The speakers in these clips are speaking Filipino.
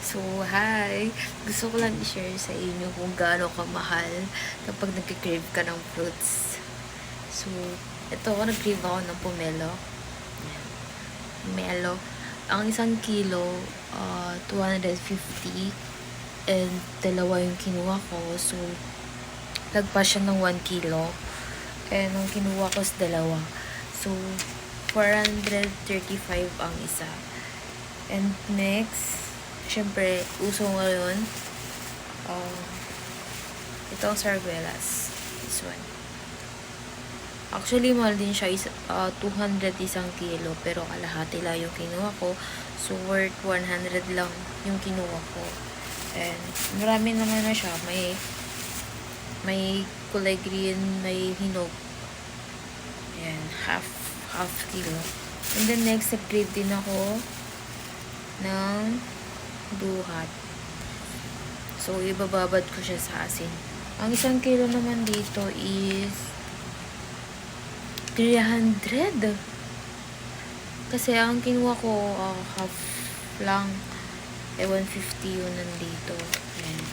So, hi! Gusto ko lang i-share sa inyo kung gaano kamahal kapag nag-crave ka ng fruits. So, ito ako, nag-crave ako ng pomelo. Pomelo. Ang isang kilo, 250. And dalawa yung kinuha ko. So, lagpas siya ng 1 kilo. And ang kinuha ko is dalawa. So, 435 ang isa. And next, syempre, uso ngayon, itong sarguelas. This one. Actually, mahal din siya. 200 isang kilo. Pero kalahati lang yung kinuha ko. So, worth 100 lang yung kinuha ko. And, marami naman na siya. May kulay green, may hinog. Ayan, half kilo. And then, next, nag-crave din ako ng duhat. So, ibababad ko siya sa asin. Ang isang kilo naman dito is 300. Kasi ang kinuha ko, half lang. 150 yun nandito. Ayan.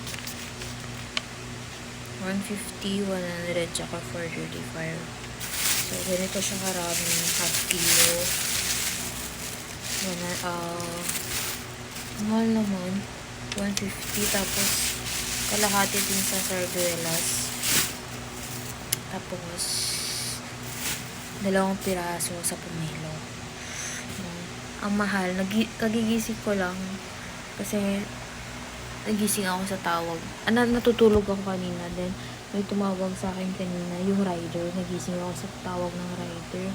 150, 100, tsaka 435. So, ganito siya karami. Half kilo. Mahal naman. 150. Tapos, kalahati din sa sarduelas. Tapos, 2 piraso sa pomelo. Ang mahal. Kagigising ko lang. Kasi, nagising ako sa tawag. Natutulog ako kanina. Then, may tumawag sa akin kanina. Yung rider. Nagising ako sa tawag ng rider.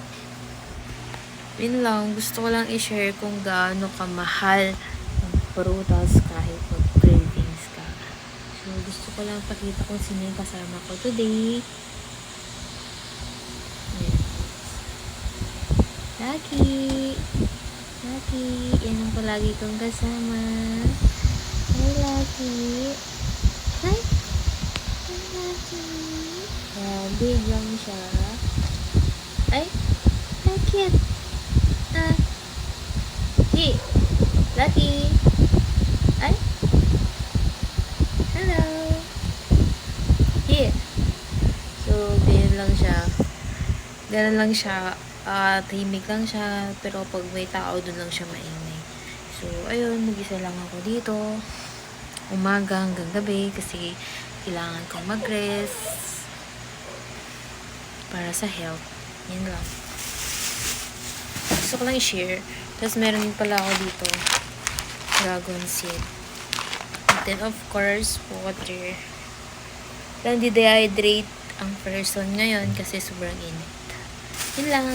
Yun lang. Gusto ko lang i-share kung gaano kamahal ang prutas kahit mag-cravings ka. So, gusto ko lang pakita kung sino yung kasama ko today. Lucky! Lucky! Yan ang palagi kong kasama. Hi, Lucky! Hi! Hi, Lucky! Big lang siya. Ay! Hi, cute! Hey! Lucky! Ay! Hello! Here! So, ganyan lang siya. Ganyan lang siya. Tahimik lang siya. Pero pag may tao, dun lang siya maingay. So, ayun. Mag-isa lang ako dito. Umaga hanggang gabi. Kasi kailangan kong mag-rest. Para sa health. Yan lang. Gusto ko lang i-share. Tapos meron pala ako dito. Dragon seed. And then of course, water. Lang di-dehydrate ang person ngayon kasi sobrang init. Yun lang.